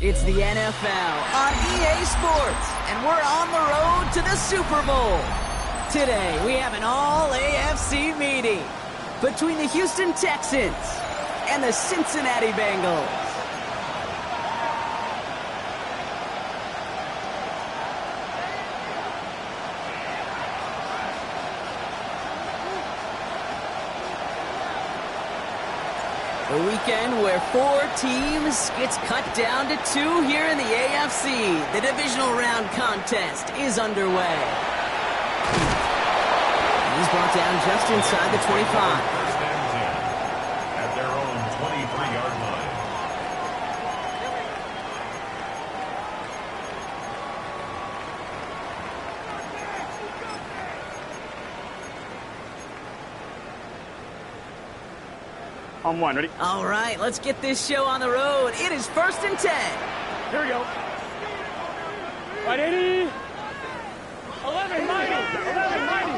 It's the NFL on EA Sports, and we're on the road to the Super Bowl. Today, we have an all-AFC meeting between the Houston Texans and the Cincinnati Bengals. A weekend where 4 teams gets cut down to 2 here in the AFC. The divisional round contest is underway. He's brought down just inside the 25. First and 10 at their own 23-yard line. On one, ready? All right, let's get this show on the road. It is 1st and 10. Here we go. Right, 80. 11, mighty. 11, mighty.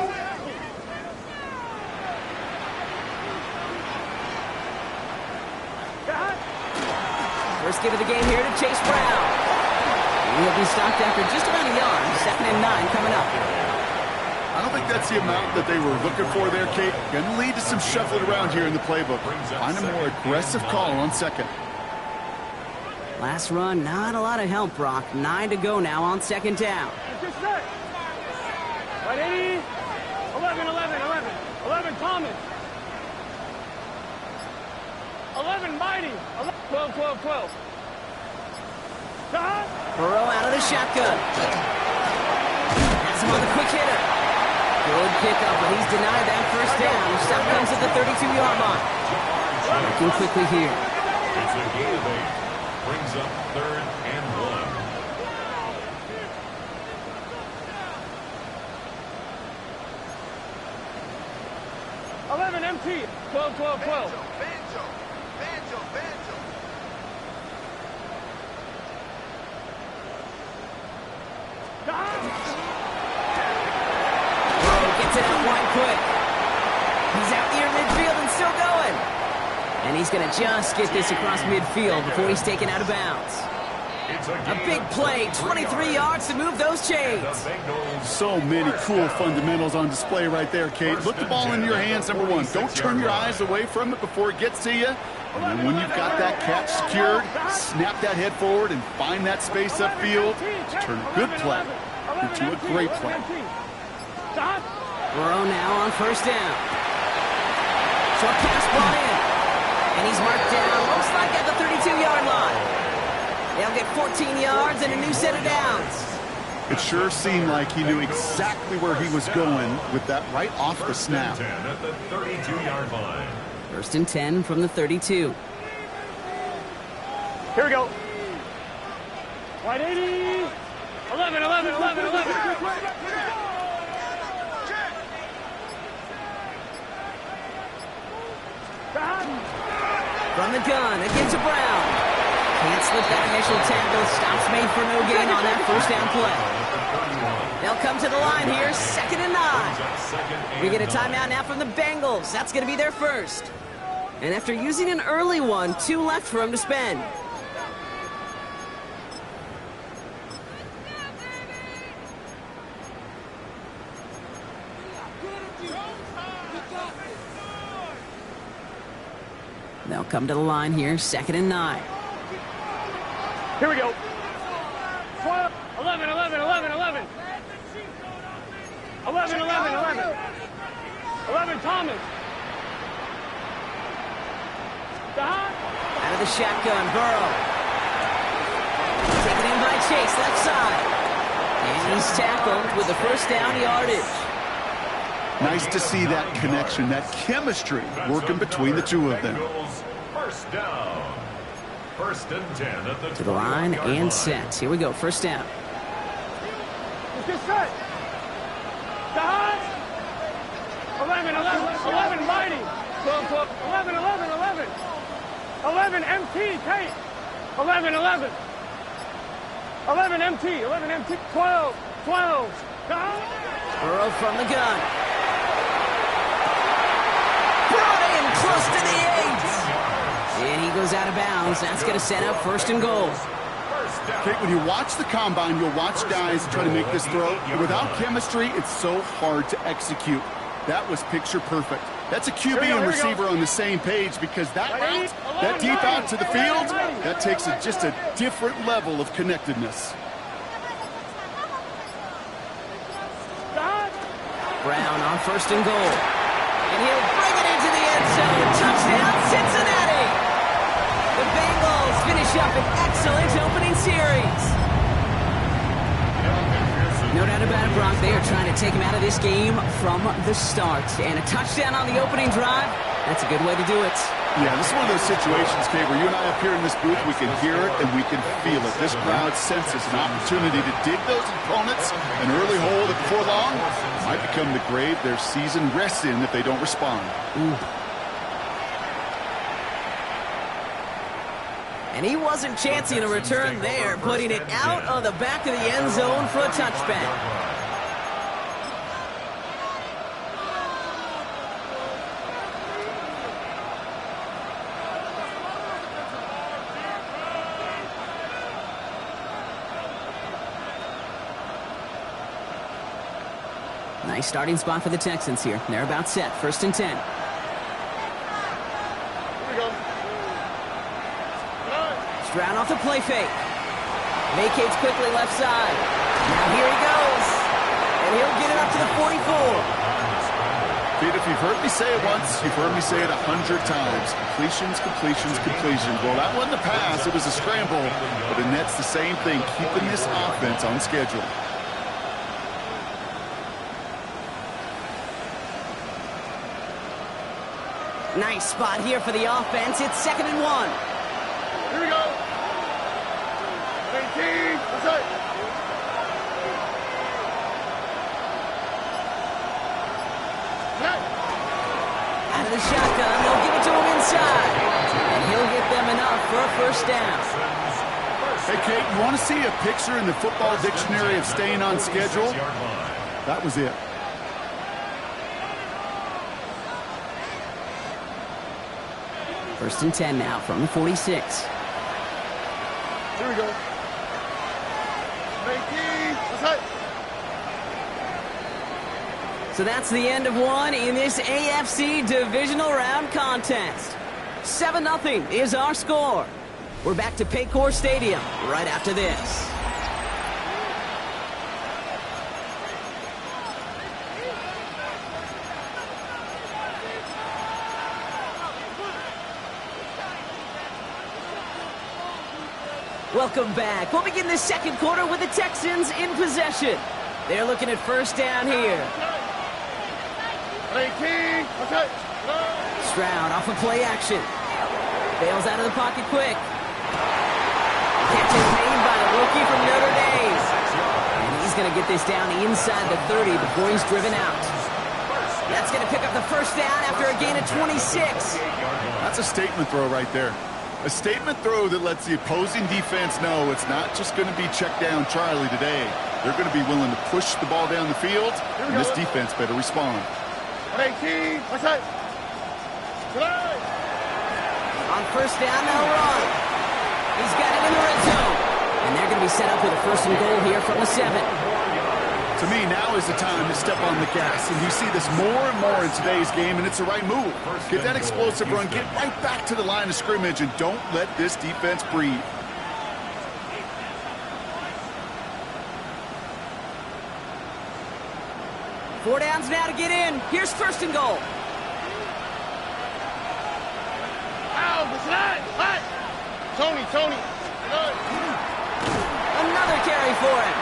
First give of the game here to Chase Brown. He'll be stopped after just about a yard. 2nd and 9 coming up. I don't think that's the amount that they were looking for there, Kate. Going to lead to some shuffling around here in the playbook. Find a more aggressive call on 2nd. Last run, not a lot of help, Brock. 9 to go now on 2nd down. Just set. Right, 80. 11, 11, 11. 11, Thomas. 11, mighty. 11, 12, 12, 12. Burrow out of the shotgun. Has him on the quick hitter. Good pickup, but he's denied that first down. Stop comes at the 32-yard line. Working quickly here. It's a gain of 8. Brings up 3rd and 1. 11, MT. 12, 12, 12. Gets it out wide quick. He's out near midfield and still going. And he's going to just get this across midfield before he's taken out of bounds. A big play, 23 yards to move those chains. So many cool fundamentals on display right there, Kate. Look the ball in your hands, number 1. Don't turn your eyes away from it before it gets to you. And then when you've got that catch secured, snap that head forward and find that space upfield to turn a good play into a great play. Burrow now on 1st down. Short pass brought in. And he's marked down, looks like at the 32-yard line. They'll get 14 yards and a new set of downs. It sure seemed like he knew exactly where he was going with that right off the snap. 10 at the 32-yard line. 1st and 10 from the 32. Here we go. Right, 80. 11, 11, 11, 11. From the gun, again to Brown. Can't slip that initial tackle. Stops made for no gain on that 1st down play. They'll come to the line here, 2nd and 9. We get a timeout now from the Bengals. That's going to be their first. And after using an early one, 2 left for him to spend. They'll come to the line here, 2nd and 9. Here we go. 12, 11, 11, 11, 11. 11, 11, 11. 11, Thomas. Out of the shotgun, Burrow. Taken in by Chase, left side. And he's tackled with the 1st down yardage. Nice to see that connection, that chemistry working between the two of them. 1st down. 1st and 10 at the To the line and set. Here we go, 1st down. Get set. 11, 11, 11, mighty. 12, 12, 11, 11, 11. 11, MT, Kate. 11, 11. 11, MT, 11, MT. 12, 12. Burrow from the gun. Brought in close to the 8. And he goes out of bounds. That's going to set up 1st and goal. Okay, when you watch the combine, you'll watch guys try to make this throw. Without chemistry, it's so hard to execute. That was picture perfect. That's a QB and receiver on the same page because that route, that deep out to the field, that takes just a different level of connectedness. Brown on 1st and goal. And he'll bring it into the end zone. Touchdown, Cincinnati! The Bengals finish up an excellent opening series. No doubt about it, Brock. They are trying to take him out of this game from the start. And a touchdown on the opening drive, that's a good way to do it. Yeah, this is one of those situations, Kate, where you and I up here in this booth, we can hear it and we can feel it. This crowd senses an opportunity to dig those opponents an early hole that before long might become the grave their season rests in if they don't respond. Ooh. And he wasn't chancing a return there, putting it out of the back of the end zone for a touchback. Nice starting spot for the Texans here. They're about set. 1st and 10. Stroud off the play fake. Vacates quickly left side. Now here he goes. And he'll get it up to the 44. Pete, if you've heard me say it once, you've heard me say it 100 times. Completions, completions, completions. Well, that wasn't a pass. It was a scramble. But the net's the same thing, keeping this offense on schedule. Nice spot here for the offense. It's 2nd and 1. Here we go. 18. What's up? Out of the shotgun, they'll give it to him inside. And he'll get them enough for a 1st down. Hey, Kate, you want to see a picture in the football dictionary of staying on schedule? That was it. First and 10 now from the 46. Here we go. 18. What's up? So that's the end of one in this AFC divisional round contest. 7-0 is our score. We're back to Paycor Stadium right after this. Welcome back. We'll begin the 2nd quarter with the Texans in possession. They're looking at 1st down here. 18. What's up? Stroud off of play action. Bails out of the pocket quick. Catches made by the rookie from Notre Dame. And he's going to get this down inside the 30 before he's driven out. That's going to pick up the 1st down after a gain of 26. That's a statement throw right there. A statement throw that lets the opposing defense know it's not just going to be check down Charlie today. They're going to be willing to push the ball down the field, and this defense better respond. 18. What's up? On 1st down, they'll run. He's got it in the red zone. And they're going to be set up with a 1st and goal here from the 7. To me, now is the time to step on the gas, and you see this more and more in today's game, and it's the right move. Get that explosive run, get right back to the line of scrimmage, and don't let this defense breathe. Four downs now to get in. Here's 1st and goal. Ow, what's that? What? Tony. Another carry for him.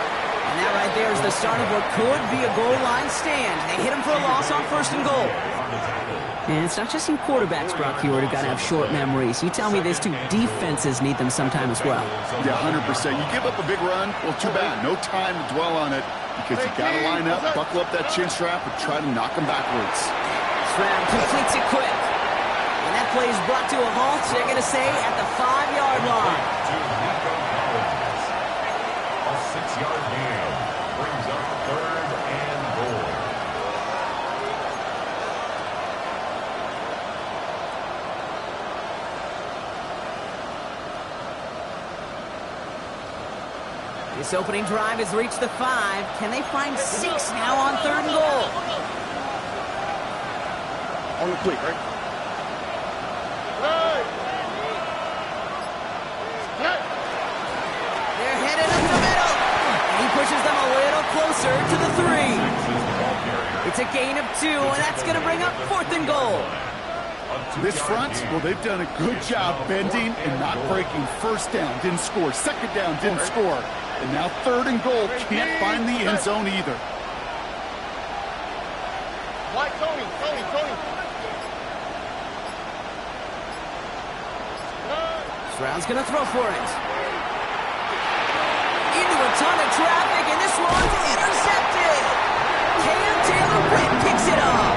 And that right there is the start of what could be a goal line stand. They hit him for a loss on 1st and goal. And it's not just in quarterbacks, Brock Hewitt, who got to have short memories. You tell me this too, defenses need them sometime as well. Yeah, 100%. You give up a big run, well, too bad. No time to dwell on it because you got to line up, buckle up that chin strap, and try to knock them backwards. Stroud completes it quick. And that play is brought to a halt, so they're going to say at the 5-yard line. A 6-yard gain brings up 3rd and goal. This opening drive has reached the 5. Can they find 6 now on 3rd and goal? On the quick, right? They're headed up the middle. And he pushes them a little closer to the 3. It's a gain of 2, and that's going to bring up 4th and goal. This front, well, they've done a good job bending and not breaking. 1st down, didn't score. 2nd down, didn't score. And now 3rd and goal, can't find the end zone either. Tony. Stroud's going to throw for it. Into a ton of traffic, and this one's intercepted. Cam Taylor-Britt picks it up.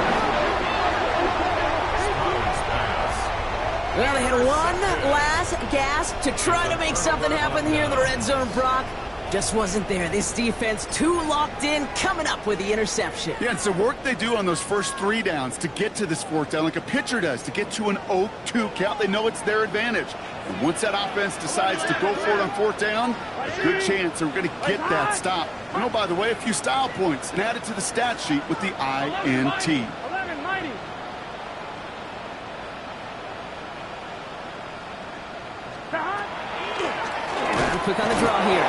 Well, they had one last gasp to try to make something happen here in the red zone, Brock. Just wasn't there. This defense too locked in, coming up with the interception. Yeah, it's the work they do on those first 3 downs to get to this 4th down, like a pitcher does, to get to an 0-2 count. They know it's their advantage. And once that offense decides to go for it on 4th down, a good chance they're going to get that stop. And oh, by the way, a few style points and add it to the stat sheet with the INT. 11, mighty. Quick on the draw here.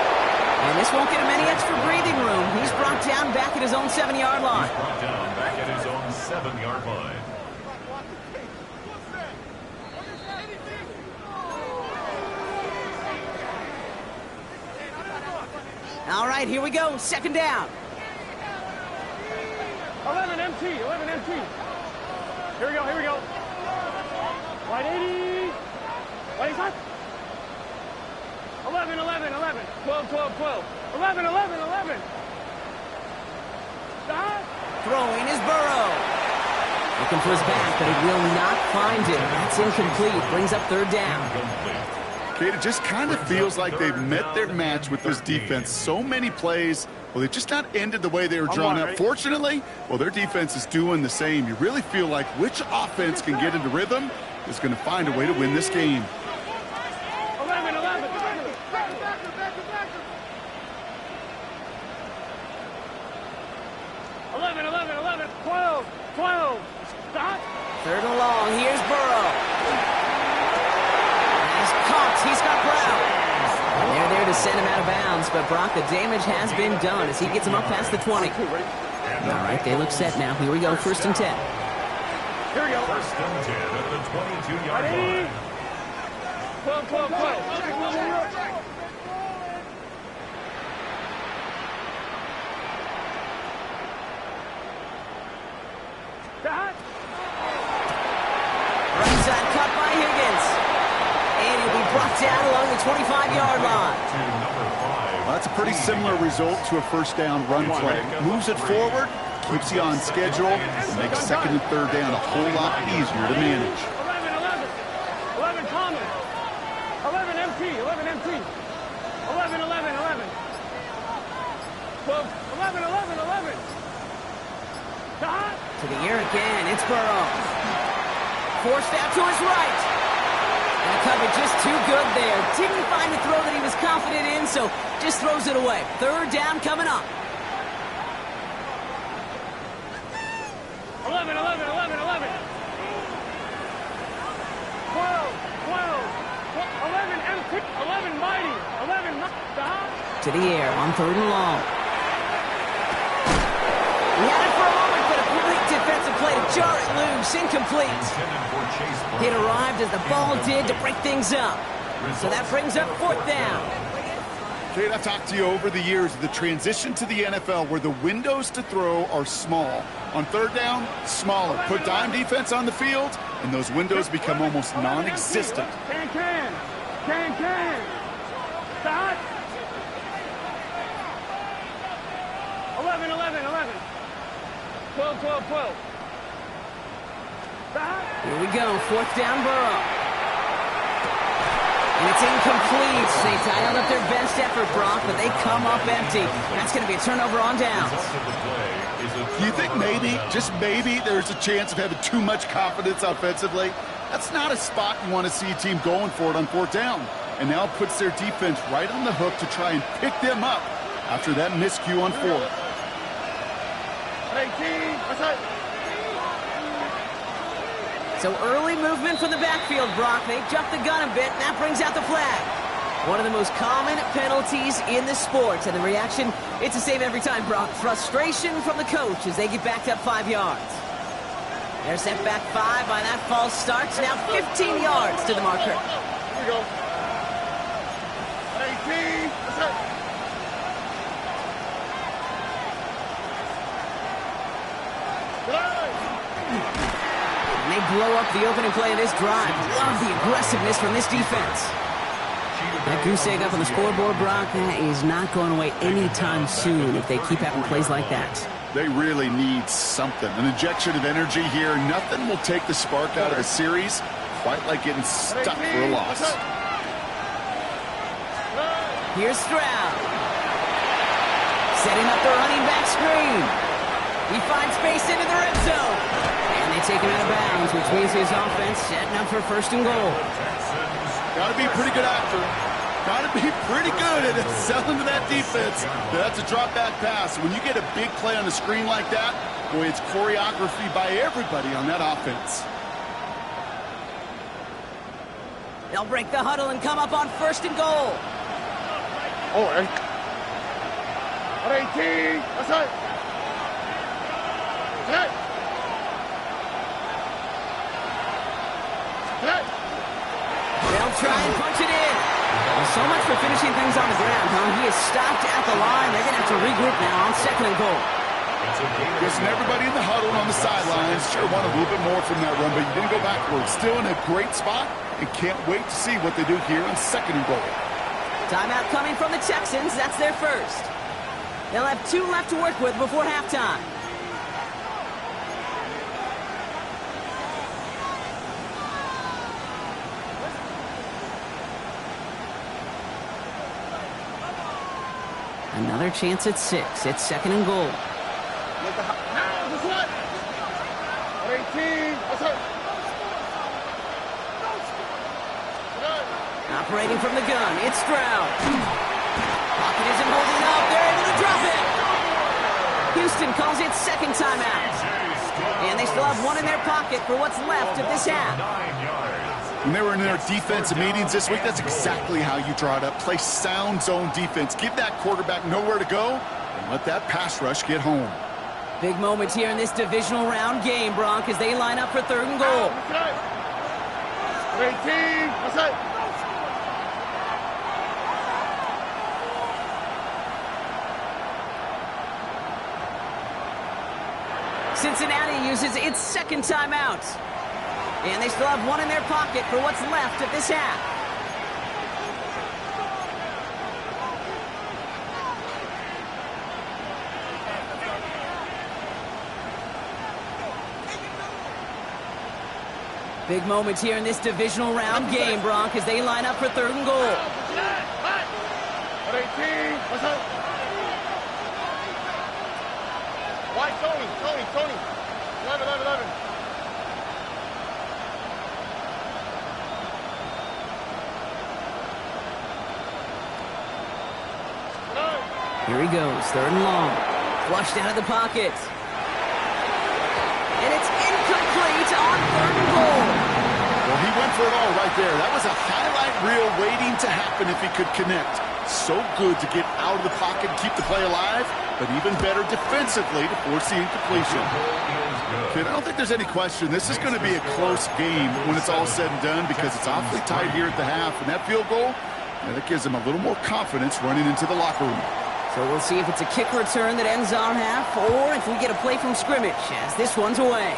And this won't get him any extra breathing room. He's brought down back at his own 7-yard line. He's brought down back at his own 7-yard line. All right, here we go. 2nd down. 11 MT. Here we go. White 80. White hot. 11. 12. 11. Stop. Throwing is Burrow. Looking for his back, but he will not find it. That's incomplete. Brings up 3rd down. Kate, it just kind of feels like they've met their match with this defense. So many plays, well, they've just not ended the way they were drawn up. Fortunately, well, their defense is doing the same. You really feel like which offense can get into rhythm is going to find a way to win this game. 11. 12. Stop. 3rd and long. Here's Burrow. He's caught. He's got Brown. And they're there to send him out of bounds, but Brock, the damage has been done as he gets him up past the 20. All right, they look set now. Here we go, 1st and 10. Here we go. 1st and 10 at the 22-yard line. 12. Right side cut by Higgins. And he'll be brought down along the 25-yard line. Well, that's a pretty similar result to a 1st down run play. Moves it forward, keeps you on schedule, and makes 2nd and 3rd down a whole lot easier to manage. 11 common. 11 MT. 11. 12. 11. Stop. To the air again. It's Burrow. Forced out to his right. And the cover just too good there. Didn't find the throw that he was confident in, so just throws it away. 3rd down coming up. 11. 12. 11 MT. 11 mighty. 11 stop. To the air on 3rd and long. He had it for a moment, but a great defensive play to jar it loose. Incomplete. It arrived as the ball did to break things up. So that brings up 4th down. Kate, I've talked to you over the years of the transition to the NFL where the windows to throw are small. On 3rd down, smaller. Put dime defense on the field, and those windows become almost non-existent. Can. Stop. 11. 12. Stop. Here we go. 4th down, Burrow. And it's incomplete. They dialed up their best effort, Brock, but they come up empty. That's going to be a turnover on downs. Do you think maybe, just maybe, there's a chance of having too much confidence offensively? That's not a spot you want to see a team going for it on 4th down. and now puts their defense right on the hook to try and pick them up after that miscue on fourth. 18, what's that? So early movement from the backfield, Brock. They jumped the gun a bit, and that brings out the flag. One of the most common penalties in the sport. And the reaction, it's the same every time, Brock. Frustration from the coach as they get backed up 5 yards. They're set back 5 by that false start. Now 15 yards to the marker. Here we go. 18, what's that? And they blow up the opening play of this drive. Love the aggressiveness from this defense. That goose egg up on the scoreboard, Brock, that is not going away anytime soon if they keep having plays like that. They really need something. An injection of energy here. Nothing will take the spark out of the series quite like getting stuck for a loss. Here's Stroud. Setting up the running back screen. He finds space into the red zone. And they take him out of bounds, which means his offense setting up for 1st and goal. Got to be pretty good actor. Got to be pretty good at selling to that defense. That's a drop back pass. When you get a big play on the screen like that, boy, it's choreography by everybody on that offense. They'll break the huddle and come up on 1st and goal. Oh, 18, what's that? Hey! They'll try and punch it in. Well, so much for finishing things on the ground, huh? He is stopped at the line. They're going to have to regroup now on 2nd and goal. Guessing everybody in the huddle on the sidelines sure wanted a little bit more from that run, but you didn't go backwards. Still in a great spot and can't wait to see what they do here on 2nd and goal. Timeout coming from the Texans. That's their first. They'll have 2 left to work with before halftime. Another chance at 6. It's 2nd and goal. Now, this one. 18, what's that? Operating from the gun, it's Stroud. Pocket isn't holding up. They're able to drop it. Houston calls it 2nd timeout. And they still have 1 in their pocket for what's left of this half. When they were in their defensive meetings this week, that's exactly how you draw it up. Play sound zone defense. Give that quarterback nowhere to go and let that pass rush get home. Big moment here in this divisional round game, Bronk, as they line up for 3rd and goal. 18, what's that? Cincinnati uses its 2nd timeout. And they still have 1 in their pocket for what's left of this half. Big moment here in this divisional round game, Bronk, as they line up for 3rd and goal. 18, what's up? Why, Tony, 11. Here he goes, 3rd and long. Flushed out of the pocket. And it's incomplete on 3rd and goal. Well, he went for it all right there. That was a highlight reel waiting to happen if he could connect. So good to get out of the pocket and keep the play alive, but even better defensively to force the incompletion. Kid, I don't think there's any question. This is going to be a close game when it's all said and done because it's awfully tight here at the half. And that field goal, that gives them a little more confidence running into the locker room. So we'll see if it's a kick return that ends our half or if we get a play from scrimmage as this one's away.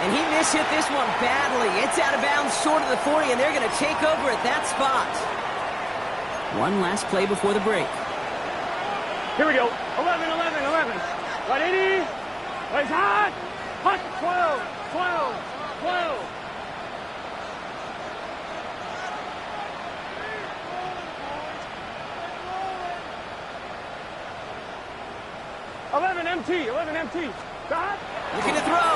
And he mishit this one badly. It's out of bounds short of the 40, and they're going to take over at that spot. One last play before the break. Here we go. 11. Right, 80. Right, hot. Hot. 12. 11 MT. Dot. Looking to throw.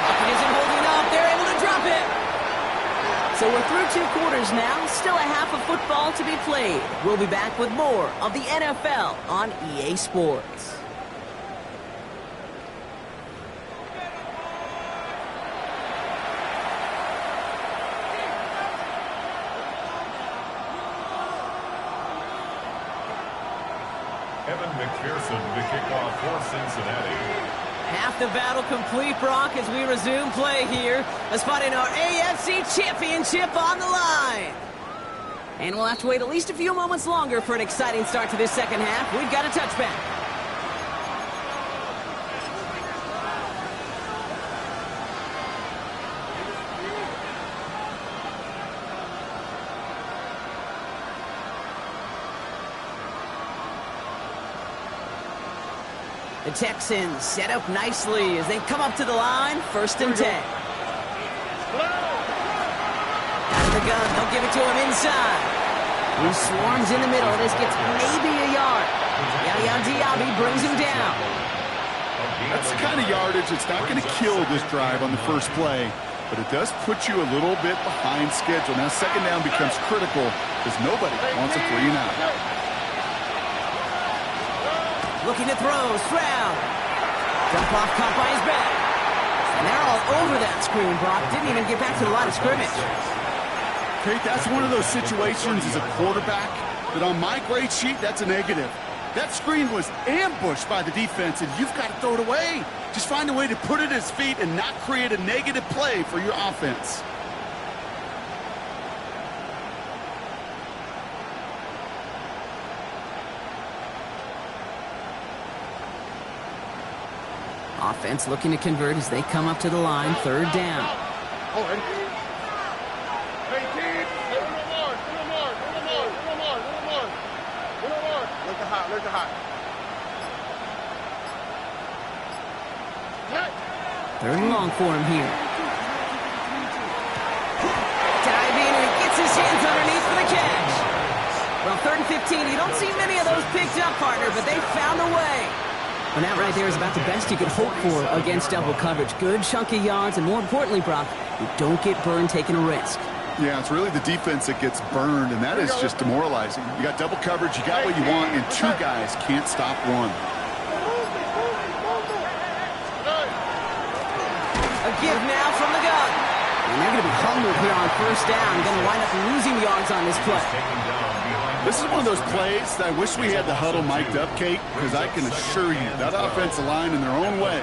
Pocket isn't holding up. They're able to drop it. So we're through 2 quarters now, still a half of football to be played. We'll be back with more of the NFL on EA Sports. Evan McPherson to kick off for Cincinnati. Half the battle complete, Brock, as we resume play here. A spot in our AFC Championship on the line. And we'll have to wait at least a few moments longer for an exciting start to this second half. We've got a touchback. The Texans set up nicely as they come up to the line, 1st and 10. Out of the gun, they'll give it to him inside. He swarms in the middle. This gets maybe a yard. Yaya Diaby brings him down. That's the kind of yardage that's not going to kill this drive on the first play, but it does put you a little bit behind schedule. Now, second down becomes critical because nobody wants a 3 and out. Looking to throw, Stroud. Jump off, caught by his back. And they're all over that screen, Brock. Didn't even get back to the line of scrimmage. Kate, that's one of those situations as a quarterback that on my grade sheet, that's a negative. That screen was ambushed by the defense, and you've got to throw it away. Just find a way to put it at his feet and not create a negative play for your offense. Offense looking to convert as they come up to the line, 3rd down. Third and long for him here. Diving, and he gets his hands underneath for the catch. Well, 3rd and 15, you don't see many of those picked up, partner, but they found a way. And that right there is about the best you could hope for against double coverage. Good chunky yards, and more importantly, Brock, you don't get burned taking a risk. Yeah, it's really the defense that gets burned, and that is just demoralizing. You got double coverage, you got what you want, and 2 guys can't stop one. A give now from the gun. And they're going to be humbled here on 1st down. Going to wind up losing yards on this play. This is one of those plays that I wish we had the huddle mic'd up, Kate, because I can assure you that offensive line in their own way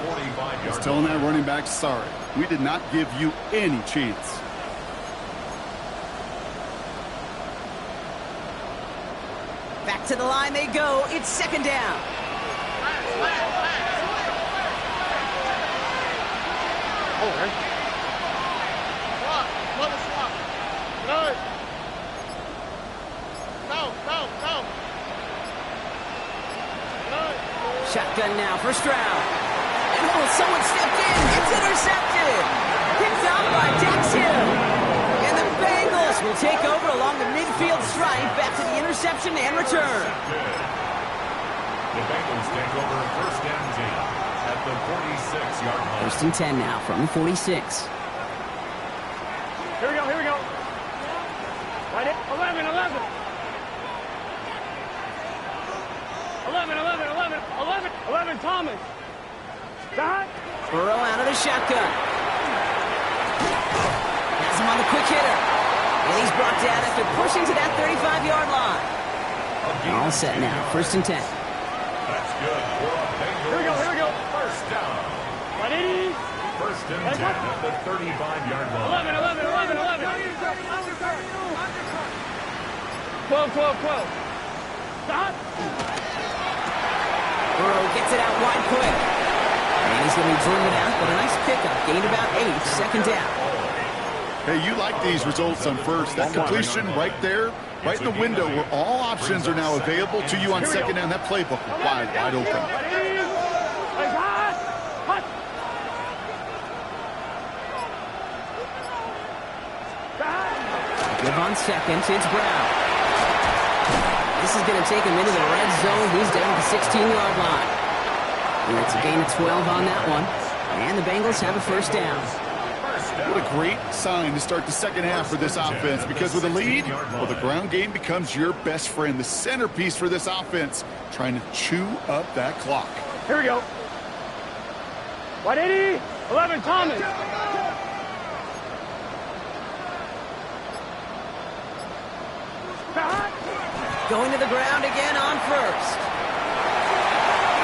is telling that running back, sorry, we did not give you any chance. Back to the line they go. It's 2nd down. Shotgun now for Stroud. And someone stepped in. It's intercepted. Picked up by Dax Hill. And the Bengals will take over along the midfield stripe back to the interception and return. The Bengals take over 1st and 10 at the 46-yard line. 1st and 10 now from the 46. Here we go. Right in. 11. 11, Thomas. Dot. Burrow out of the shotgun. Has him on the quick hitter. And he's brought down after pushing to that 35-yard line. All set now. 1st and 10. That's good for a Bengals. Here we go. 1st down. Ready? 1st and 10 at the 35-yard line. 12. Dot. Burrow gets it out wide quick. And he's going to be driven out, but a nice pickup. Gained about 8, 2nd down. Hey, you like these results on 1st. That completion right there, right in the window where all options are now available to you on 2nd down. That playbook is wide open. Give on 2nd. It's Brown. This is going to take him into the red zone. He's down at the 16-yard line. And it's a gain of 12 on that one. And the Bengals have a 1st down. 1st What a great sign to start the second half for this offense, because with a lead, well, the ground game becomes your best friend, the centerpiece for this offense, trying to chew up that clock. Here we go. 180, 11 Thomas. Going to the ground again on first.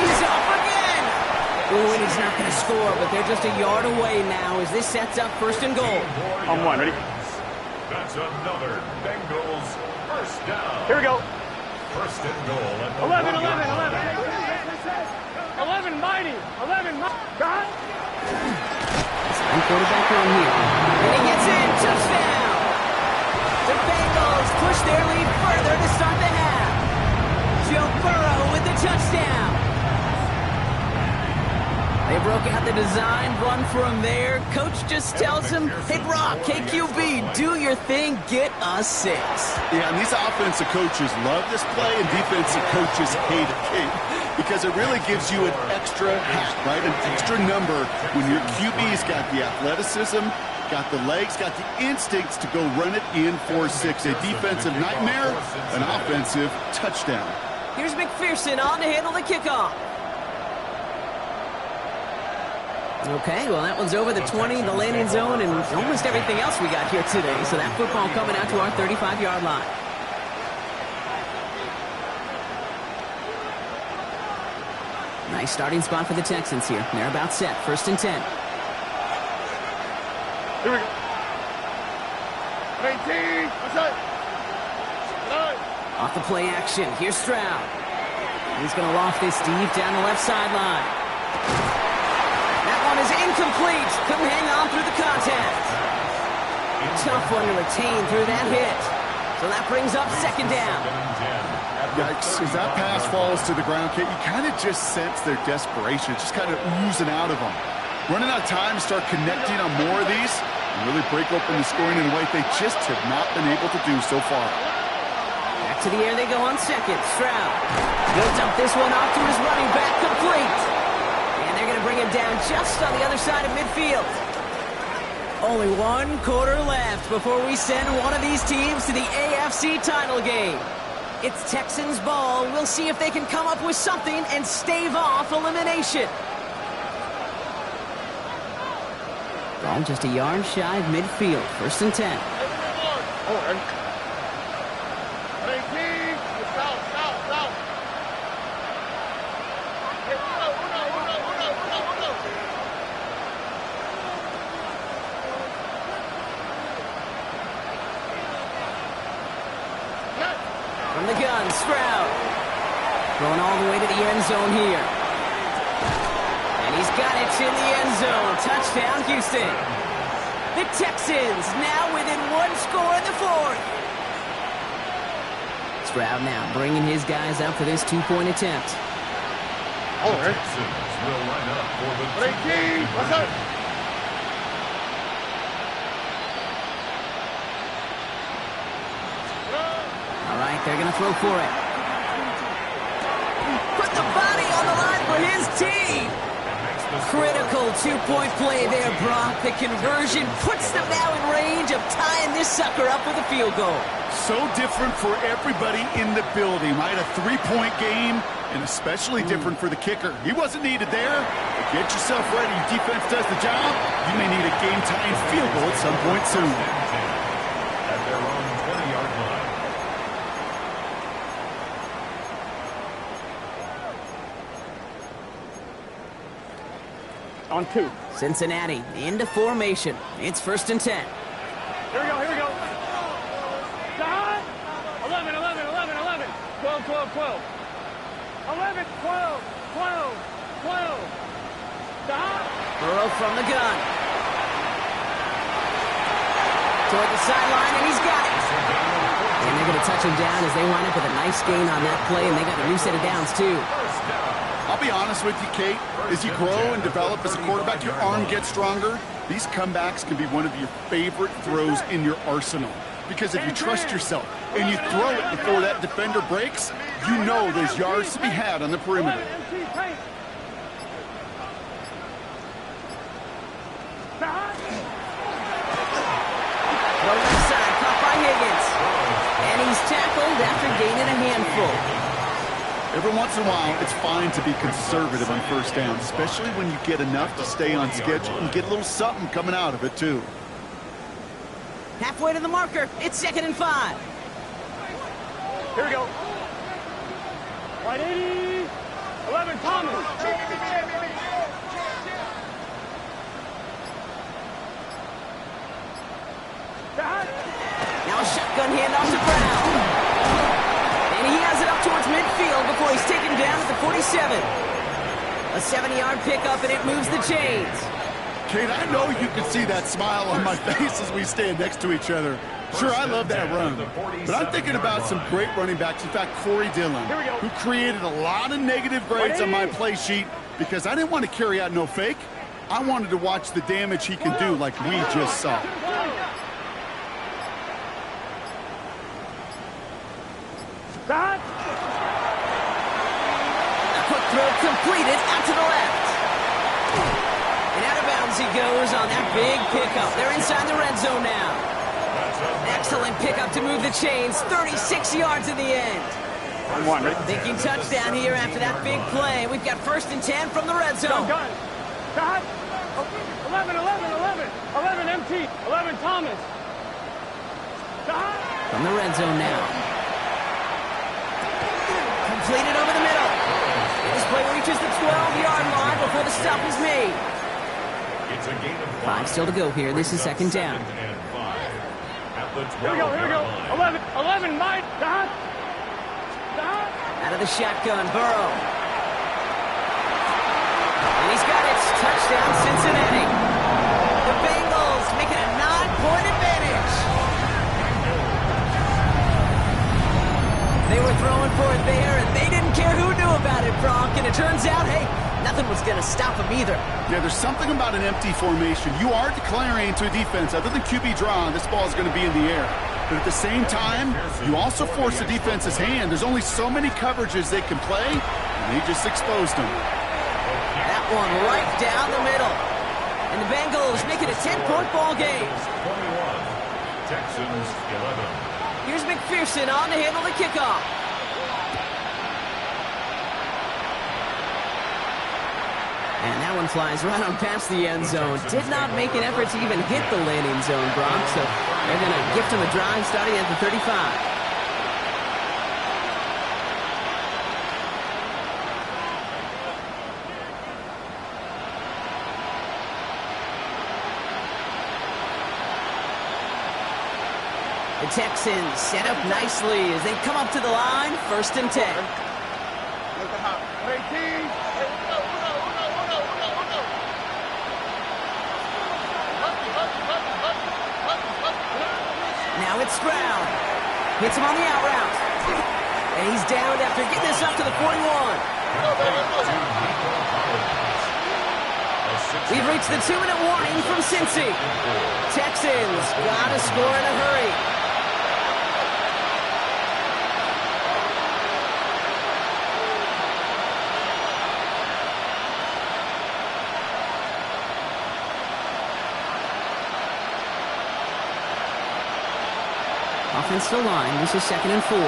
He's off again. Ooh, and he's not going to score, but they're just a yard away now as this sets up first and goal. On one, ready? That's another Bengals first down. Here we go. First and goal at the 11, 1-yard 11, line. 11. 11 mighty. 11 mighty. God. Quarterback on here. And he gets in. Touchdown. The Bengals push their lead further to start the half. Joe Burrow with the touchdown. They broke out the design run for him there. Coach just tells him, hey, Brock, KQB, do your thing, get us 6. Yeah, and these offensive coaches love this play, and defensive coaches hate it, Kate, because it really gives you an extra hat, right? An extra number when your QB's got the athleticism, got the legs, got the instincts to go run it in for 6. A defensive nightmare, an offensive touchdown. Here's McPherson on to handle the kickoff. Okay, well, that one's over the 20, the landing zone, and almost everything else we got here today. So that football coming out to our 35-yard line. Nice starting spot for the Texans here. They're about set. First and 10. Here we go. 18. What's up? Off the play action. Here's Stroud. He's going to loft this deep down the left sideline. That one is incomplete. Couldn't hang on through the contact. Tough one to retain through that hit. So that brings up second down. Yikes. As that pass falls to the ground, Kate, you kind of just sense their desperation. It's just kind of oozing out of them. Running out of time to start connecting on more of these and really break open the scoring in a way they just have not been able to do so far. Back to the air they go on second. Stroud will dump this one off to his running back, complete. And they're going to bring him down just on the other side of midfield. Only 1 quarter left before we send one of these teams to the AFC title game. It's Texans ball. We'll see if they can come up with something and stave off elimination. Ball just a yard shy of midfield. First and 10. Oh, 18. South. From the gun, Stroud. Going all the way to the end zone here. And he's got it in the end zone. Touchdown, Houston. The Texans now within 1 score in the 4th. Stroud now bringing his guys up for this 2-point attempt. The Texans will line up for the 18. What's up? All right, they're going to throw for it. Put the body on the line for his team. Critical 2-point play there, Brock. The conversion puts them now in range of tying this sucker up with a field goal. So different for everybody in the building, right? A 3-point game, and especially different for the kicker. He wasn't needed there. But get yourself ready. Your defense does the job. You may need a game-tying field goal at some point soon. at their own 20-yard line. On 2. Cincinnati into formation. It's first and 10. Here we go. 11. 12. 11, 12. Burrow from the gun. Toward the sideline, and he's got it. And they're going to touch him down as they line up with a nice gain on that play, and they got a new set of downs, too. I'll be honest with you, Kate. As you grow and develop as a quarterback, your arm gets stronger. These comebacks can be one of your favorite throws in your arsenal. Because if you trust yourself and you throw it before that defender breaks, you know there's yards to be had on the perimeter. handful. Every once in a while, it's fine to be conservative on first down, especially when you get enough to stay on schedule and get a little something coming out of it, too. Halfway to the marker. It's 2nd and 5. Here we go. Right 80. 11 Thomas. Now a shotgun handoff to Brown. And he has it up towards midfield before he's taken down at the 47. A 70-yard pickup, and it moves the chains. Kate, I know you can see that smile on my face as we stand next to each other. Sure, I love that run, but I'm thinking about some great running backs. In fact, Corey Dillon, who created a lot of negative grades on my play sheet because I didn't want to carry out no fake. I wanted to watch the damage he can do like we just saw. Stop. A quick throw completed out to the left. And out of bounds he goes on that big pickup. They're inside the red zone now. Excellent pickup to move the chains. 36 yards in the end. Thinking touchdown here after that big play. We've got 1st and 10 from the red zone. Gun. Stop. 11, 11, 11. 11 MT. 11 Thomas. Stop. From the red zone now. Completed over the middle. This play reaches the 12-yard line before the stop is made. It's a gain of 5 still to go here. This is 2nd down. Here we go, here we go. 11, Mike. Stop. Stop. Out of the shotgun, Burrow. And he's got it. Touchdown, Cincinnati. The Bengals making a 9-point advantage. They were throwing for it there, and they didn't care who knew about it, Bronk. And it turns out, hey, nothing was going to stop them either. Yeah, there's something about an empty formation. You are declaring to a defense, other than QB draw, this ball is going to be in the air. But at the same time, you also force the defense's hand. There's only so many coverages they can play, and they just exposed them. That one right down the middle. And the Bengals make it a 10-point ball game. 21, Texans 11. Here's McPherson on to handle the kickoff. And that one flies right on past the end zone. Did not make an effort to even hit the landing zone, Bronx. So they're going to gift him a drive starting at the 35. The Texans set up nicely as they come up to the line. 1st and 10. Now it's Stroud. Hits him on the out route. And he's down after getting this up to the 41. We've reached the 2-minute warning from Cincy. Texans got to score in a hurry. Offensive line. This is 2nd and 4.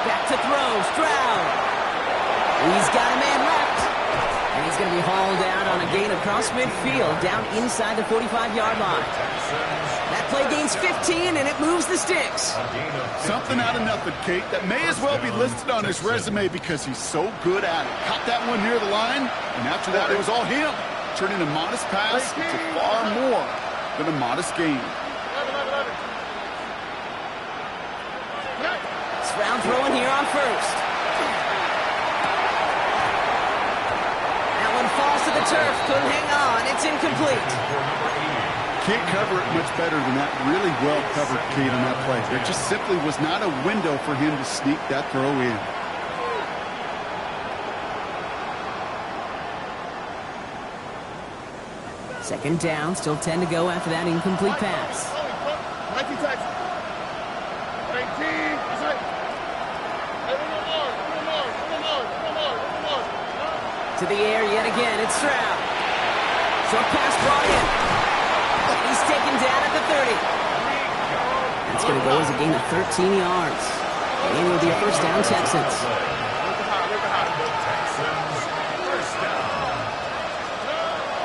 Back to throw. Stroud. He's got a man wrapped. And he's going to be hauled out on a gain across midfield down inside the 45-yard line. That play gains 15, and it moves the sticks. Something out of nothing, Kate, that may as well be listed on his resume because he's so good at it. Caught that one near the line, and after that, it was all him. Turning a modest pass into far more than a modest gain. Stroud throwing here on 1st. That one falls to the turf. Couldn't hang on. It's incomplete. Can't cover it much better than that. Really well covered, Kate, on that play. There just simply was not a window for him to sneak that throw in. Second down, still 10 to go after that incomplete pass. To the air yet again, it's Stroud. Short pass brought in. taken down at the 30. That's going to go as a gain of 13 yards. And it'll be a first down, Texans.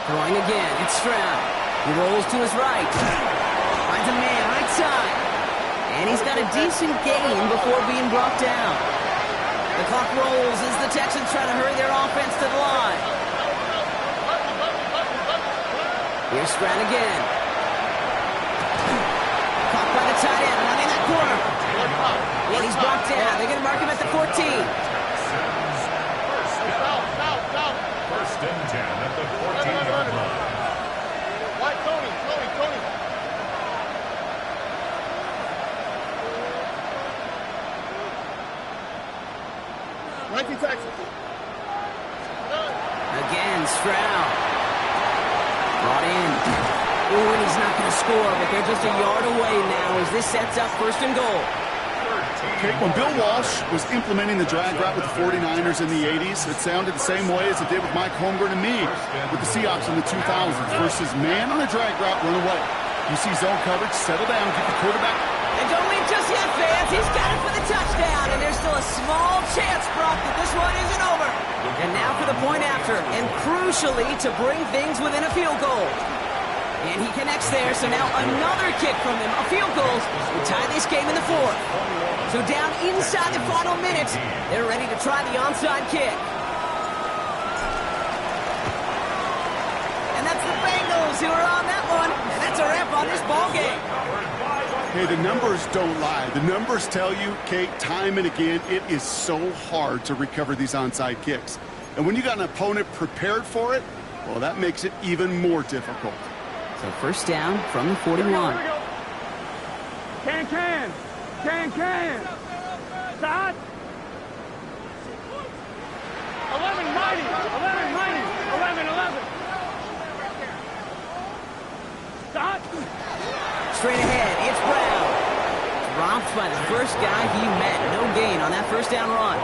Throwing again, it's Stroud. He rolls to his right. Finds a man right side. And he's got a decent gain before being brought down. The clock rolls as the Texans try to hurry their offense to the line. Here's Stroud again. Caught by the tight end, running that corner. And he's brought down. They're going to mark him at the 14. First and 10 at the 14-yard line. White, Tony. 19 Texas. Again, Stroud. Brought in. Ooh, and he's not going to score, but they're just a yard away now as this sets up first and goal. Okay, when Bill Walsh was implementing the drag route with the 49ers in the 80s, it sounded the same way as it did with Mike Holmgren and me with the Seahawks in the 2000s versus man on a drag route, run away. You see zone coverage, settle down, get the quarterback. And don't leave just yet, fans. He's got it for the touchdown, and there's still a small chance, Brock, that this one isn't over. And now for the point after, and crucially to bring things within a field goal. And he connects there, so now another kick from him, a field goal, to tie this game in the fourth. So down inside the final minutes, they're ready to try the onside kick. And that's the Bengals who are on that one, and that's a wrap on this ball game. Hey, the numbers don't lie. The numbers tell you, Kate, time and again, it is so hard to recover these onside kicks. And when you got an opponent prepared for it, well, that makes it even more difficult. So first down from the 41. Here we go. Can. Start. 11 mighty. 11. Start. Straight ahead, it's Brown. Dropped by the first guy he met. No gain on that first down run.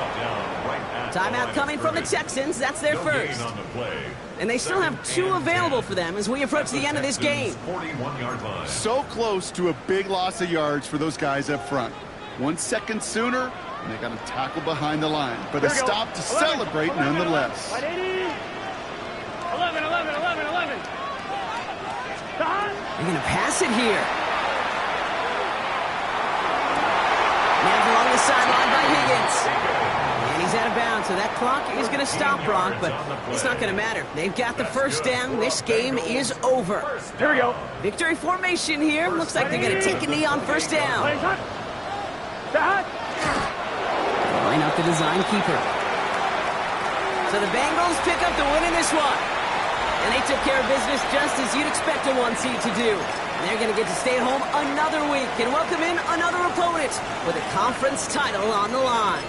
Timeout coming from the Texans. That's their first. And they still have 2 available for them as we approach the end of this game. So close to a big loss of yards for those guys up front. 1 second sooner, and they got a tackle behind the line. But a stop to celebrate nonetheless. 11. They're going to pass it here. Now along the sideline by Higgins. And he's out of bounds, so that clock is going to stop, Brock, but it's not going to matter. They've got the first down. This game is over. Here we go. Victory formation here. Looks like they're going to take a knee on first down. Line up the design keeper. So the Bengals pick up the win in this one. And they took care of business just as you'd expect a 1 seed to do. And they're going to get to stay at home another week and welcome in another opponent with a conference title on the line.